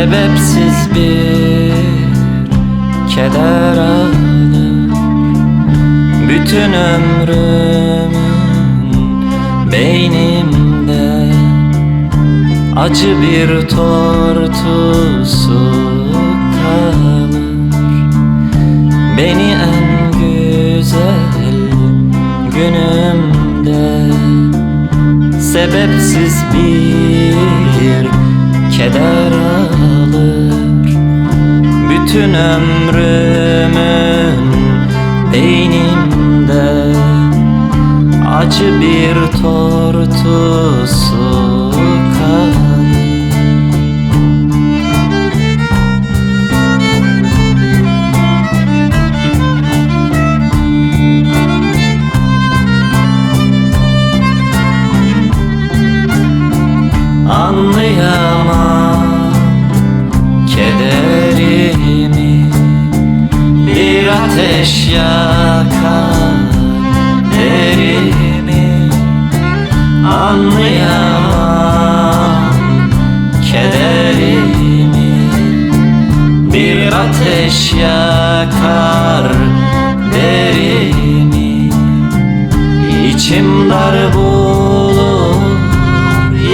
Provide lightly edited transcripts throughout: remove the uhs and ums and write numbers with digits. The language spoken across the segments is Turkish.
Sebepsiz bir keder alır bütün ömrümün beynimde. Acı bir tortusu kalır beni en güzel günümde. Sebepsiz bir keder alır bütün ömrümün beynimde. Acı bir tortusu kalır. Anlayamam kederimi, bir ateş yakar derimi. Anlayamam kederimi, bir ateş yakar derimi. İçim dar bulur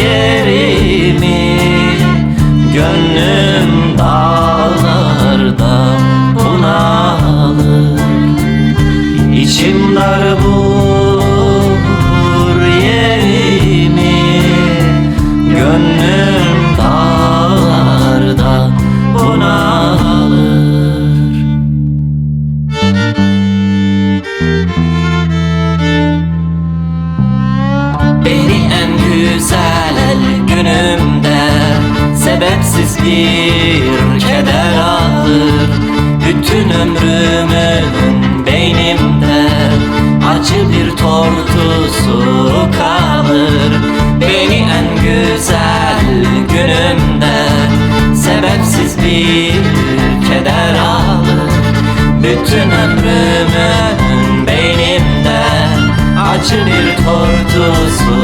yerimi, gönlüm dağlarda bunalır. İçim dar bulur yerimi, gönlüm dağlarda bunalır. Beni en güzel günümde sebepsiz bir keder alır bütün ömrümün beynimde. Acı bir tortusu kalır beni en güzel günümde. Sebepsiz bir keder alır bütün ömrümün beynimde. Acı bir tortusu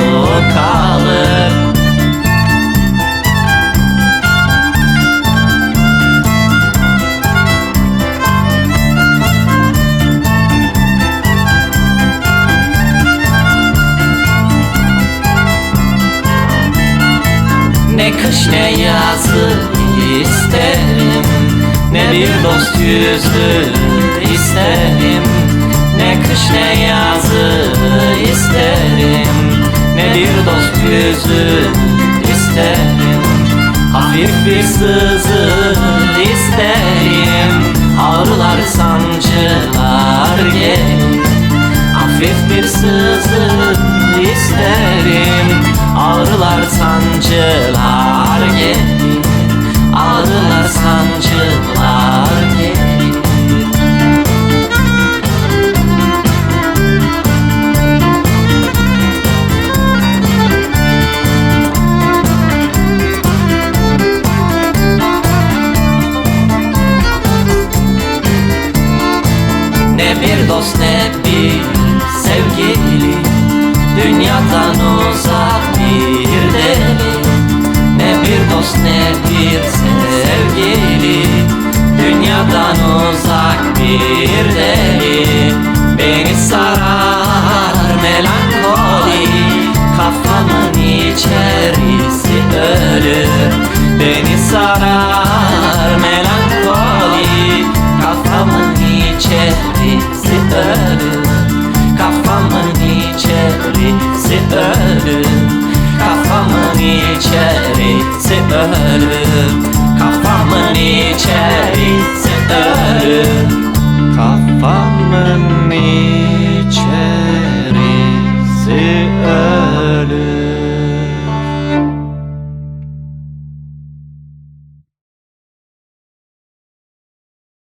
kalır. Ne kış ne yazı isterim, ne bir dost yüzü isterim. Ne kış ne yazı isterim, ne bir dost yüzü isterim. Hafif bir sızı isterim, ağrılar sancılar gelir. Hafif bir sızı isterim, ağrılar sancılar gelir. Ağrılar sancılar gelir. Ne bir dost ne bir sevgili, dünyadan uzak bir deli. Ne bir dost ne bir sevgili, dünyadan uzak bir deli. Beni sarar melankoli, kafamın içerisi ölür. Beni sarar melankoli, kafamın içerisi ölür. Kafamın içerisi ölür. Kafamın içerisi ölür. Kafamın içerisi